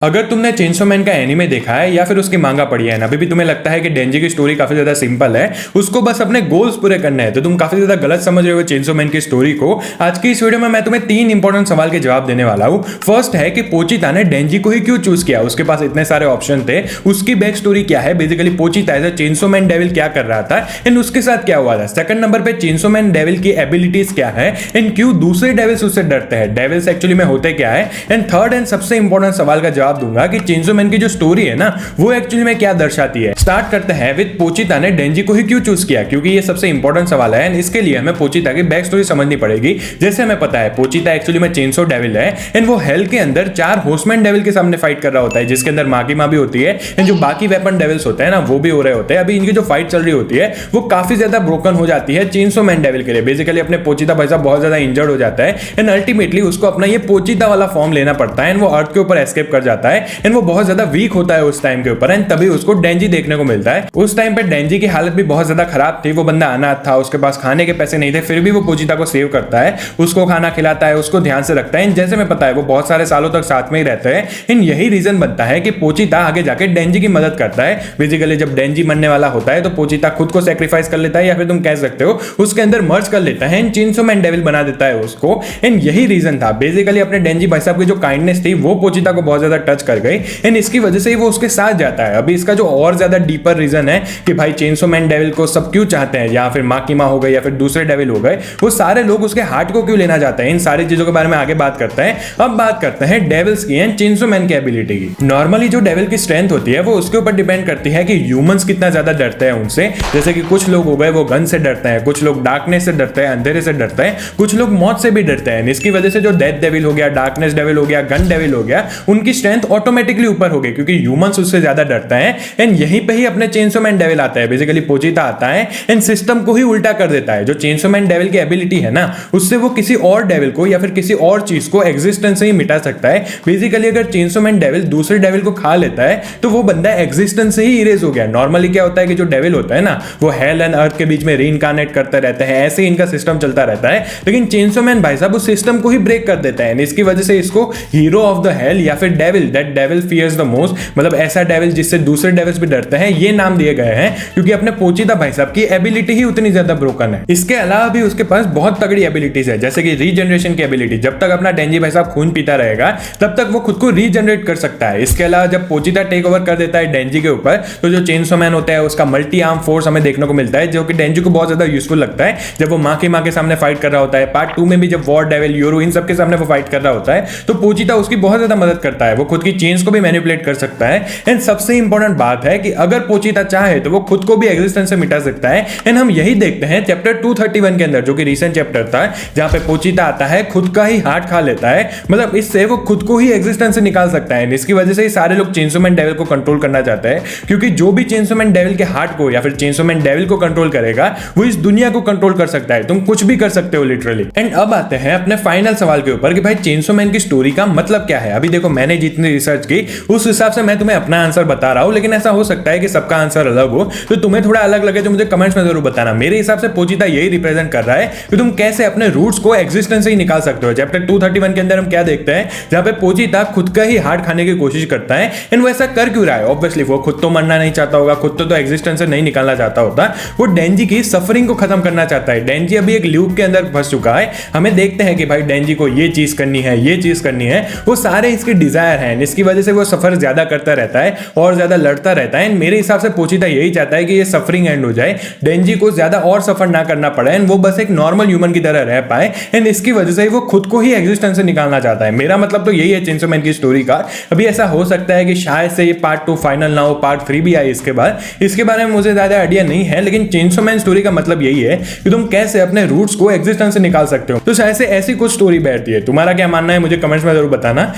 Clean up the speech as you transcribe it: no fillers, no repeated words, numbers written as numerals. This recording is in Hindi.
अगर तुमने चेनसो मैन का एनीमे देखा है या फिर उसकी मांगा पढ़ी है ना, अभी भी तुम्हें लगता है कि डेंजी की स्टोरी काफी ज्यादा सिंपल है, उसको बस अपने गोल्स पूरे करने हैं, तो तुम काफी ज्यादा गलत समझ रहे हो चेनसो मैन की स्टोरी को। आज की इस वीडियो में मैं तुम्हें 3 इंपॉर्टेंट सवाल के जवाब देने वाला हूं। फर्स्ट है कि पोचिता ने डेंजी को ही क्यों चूज किया, उसके पास इतने सारे ऑप्शन थे, उसकी बैक स्टोरी क्या है, basically Pochita as a chainsaw man devil क्या कर रहा था एंड उसके साथ क्या हुआ था। सेकंड नंबर पे चेनसो मैन डेविल की एबिलिटीज क्या है एंड क्यों दूसरे डेविल्स उससे डरते हैं, डेविल्स एक्चुअली में होते क्या है। एंड थर्ड एंड सबसे इंपॉर्टेंट सवाल का जवाब दूंगा कि चेनसो मैन की जो स्टोरी है ना वो एक्चुअली में क्या दर्शाती है। स्टार्ट करते हैं विद पोचिता ने डेंजी को ही क्यों चूज किया, क्योंकि ये सबसे इंपॉर्टेंट सवाल है एंड इसके लिए हमें पोचिता की बैक स्टोरी समझनी पड़ेगी। जैसे हमें पता है पोचिता एक्चुअली में चेनसो डेविल है एंड वो हेल के अंदर 4 होस्टमैन डेविल के सामने फाइट कर रहा होता है, जिसके अंदर माकीमा भी होती है एंड जो बाकी वेपन डेविल्स होते हैं ना वो भी हो रहे होते हैं। अभी इनकी जो फाइट चल रही होती है वो काफी ज्यादा ब्रोकन हो जाती है चेनसो मैन डेविल के लिए। बेसिकली अपने पोचिता भाई साहब बहुत ज्यादा इंजर्ड हो जाता है एंड अल्टीमेटली उसको अपना ये पोचिता वाला फॉर्म लेना पड़ता है एंड वो अर्थ के ऊपर एस्केप कर जाता है एंड वो बहुत ज्यादा वीक होता है उस टाइम के ऊपर एंड तभी उसको डेंजी देखने को मिलता है। उस टाइम पे डेंजी की हालत भी बहुत ज्यादा खराब थी, वो बंदा अनाथ था, उसके पास खाने के पैसे नहीं थे, फिर भी वो पोचिता को सेव करता है, उसको खाना खिलाता है, उसको ध्यान से रखता है। जैसे मैं पता है वो बहुत सारे सालों तक साथ में ही रहते हैं एंड यही रीजन बनता है कि पोचिता आगे जाके डेंजी की मदद करता है। बेसिकली जब डेंजी मरने वाला होता है तो पोचिता खुद को सेक्रीफाइस कर लेता है या फिर तुम कह सकते हो उसके अंदर मर्ज कर लेता है एंड चेनसो मैन डेविल बना देता है उसको। एंड यही रीजन था बेसिकली अपने डेंजी भाई साहब की जो काइंडनेस थी वो पोचिता को बहुत ज्यादा टच कर गई एंड इसकी वजह से ही वो उसके साथ जाता है। अभी इसका जो और ज्यादा डीपर रीजन है कि भाई चेनसो मैन डेविल को सब क्यों चाहते हैं, या फिर माकीमा हो गए या फिर दूसरे डेविल हो गए, वो सारे लोग उसके हार्ट को क्यों लेना चाहते हैं, इन सारी चीजों के बारे में आगे बात करते हैं। अब बात करते हैं डेविल्स की एंड चेनसो मैन की एबिलिटी की। नॉर्मली जो डेविल की स्ट्रेंथ होती है वो उसके ऊपर डिपेंड करती है कि ह्यूमंस कितना ज्यादा डरते हैं उनसे। जैसे कि कुछ लोग हो गए वो गन से डरते हैं, कुछ लोग डार्कनेस से डरते हैं, अंधेरे से डरते हैं, कुछ लोग मौत से भी डरते हैं। इसकी वजह से जो डेथ डेविल हो गया, डार्कनेस डेविल हो गया, गन डेविल हो गया, उनकी स्ट्रेंथ ऑटोमेटिकली ऊपर हो गई क्योंकि ह्यूमंस उससे ज्यादा डरते हैं। एंड यहीं पे ही अपने चेनसो मैन डेविल आता है, बेसिकली पोचिता आता है एंड सिस्टम को ही उल्टा कर देता है। जो चेनसो मैन डेविल की एबिलिटी है ना उससे वो किसी और डेविल को या फिर किसी और चीज को एग्जिस्टेंस से ही मिटा सकता है। बेसिकली अगर चेनसो मैन डेविल दूसरे डेविल को खा लेता है तो वो बंदा एग्जिस्टेंस से ही इरेज हो गया। नॉर्मली क्या होता है कि जो डेविल होता है ना वो हेल एंड अर्थ के बीच में रीइंकार्नेट करते रहते हैं, ऐसे ही इनका सिस्टम चलता रहता है। लेकिन चेनसो मैन भाई साहब उस सिस्टम को ही ब्रेक कर देता है। इसकी वजह से इसको हीरो ऑफ द हेल या फिर devil that devil fears the most, मतलब ऐसा डेविल जिससे दूसरे डेविल्स भी डरते हैं, ये नाम दिए गए हैं क्योंकि अपने पोचिता भाई साहब की एबिलिटी ही उतनी ज्यादा ब्रोकन है। इसके अलावा भी उसके पास बहुत तगड़ी एबिलिटीज है, जैसे कि रीजनरेशन की एबिलिटी। जब तक अपना डेंजी भाई साहब खून पीता रहेगा तब तक वो खुद को रीजनरेट कर सकता है। इसके अलावा जब पोचिता टेक ओवर कर देता है डेंजी के ऊपर तो जो चेनसो मैन होता है उसका मल्टी आर्म फोर्स हमें देखने को मिलता है, जो कि डेंजी को बहुत ज्यादा यूजफुल लगता है जब वो माँ के सामने फाइट कर रहा होता है। पार्ट 2 में भी जब वॉर डेविल, योरू, इन सबके सामने वो फाइट कर रहा होता है तो पोचिता उसकी बहुत ज्यादा मदद करता है, वो खुद की चेन्स को भी मैनिपुलेट कर सकता है। एंड सबसे इंपॉर्टेंट बात है कि अगर पोचिता चाहे तो वो खुद को भी एग्जिस्टेंस से मिटा सकता है। एंड हम यही देखते हैं चैप्टर 231 के अंदर, जो कि रीसेंट चैप्टर था, जहां पे पोचिता आता है, खुद का ही हार्ट खा लेता है, मतलब इससे वो खुद को ही एग्जिस्टेंस से निकाल सकता है। इसकी वजह से ही सारे लोग चेनसो मैन डेविल को कंट्रोल करना चाहते हैं क्योंकि जो भी चेनसो मैन डेविल के हार्ट को या फिर चेनसो मैन डेविल को कंट्रोल करेगा वो इस दुनिया को कंट्रोल कर सकता है। तुम कुछ भी कर सकते हो लिटरली। एंड अब आते हैं अपने फाइनल सवाल के ऊपर कि भाई चेनसो मैन की स्टोरी का मतलब क्या है। अभी देखो मैंने जितनी रिसर्च की उस हिसाब से मैं तुम्हें अपना आंसर बता रहा हूं, लेकिन ऐसा हो सकता है कि सबका आंसर अलग हो, तो तुम्हें थोड़ा अलग लगे तो मुझे कमेंट्स में जरूर बताना। मेरे हिसाब से पोचिता यही रिप्रेजेंट कर रहा है कि तुम कैसे अपने रूट्स को एग्जिस्टेंस से ही निकाल सकते हो। चैप्टर 231 के अंदर हम क्या देखते हैं, जहां पे पोचिता खुद का ही हार्ट खाने की कोशिश करता है। एंड वो ऐसा कर क्यों रहा है? ऑब्वियसली वो खुद तो मरना नहीं चाहता होगा, खुद तो एग्जिस्टेंस से नहीं निकालना चाहता होता, वो डेंजी की सफरिंग को खत्म करना चाहता है। डेंजी अभी एक लूप के अंदर फंस चुका है, हमें देखते हैं कि भाई डेंजी को ये चीज करनी है, ये चीज करनी है, वो सारे इसकी डिजायर हैं। इसकी वजह से वो सफर ज्यादा करता रहता है और ज्यादा लड़ता रहता है। मेरे हिसाब से पोचिता यही चाहता है कि ये सफरिंग एंड हो जाए, डेंजी को ज्यादा और सफर ना करना पड़े एंड वो बस एक नॉर्मल ह्यूमन की तरह रह पाए। एंड इसकी वजह से वो खुद को ही एग्जिस्टेंस से निकालना चाहता है। मेरा मतलब तो यही है चेनसो मैन की स्टोरी का। अभी ऐसा हो सकता है कि शायद से ये पार्ट 2 फाइनल ना हो, पार्ट 3 भी आए इसके बाद, इसके बारे में मुझे ज्यादा आइडिया नहीं है, लेकिन चेनसो मैन स्टोरी का मतलब यही है कि तुम कैसे अपने रूट्स को एग्जिस्टेंस से निकाल सकते हो। तो शायद से ऐसी कुछ स्टोरी बैठती है। तुम्हारा क्या मानना है मुझे कमेंट्स में जरूर बताना।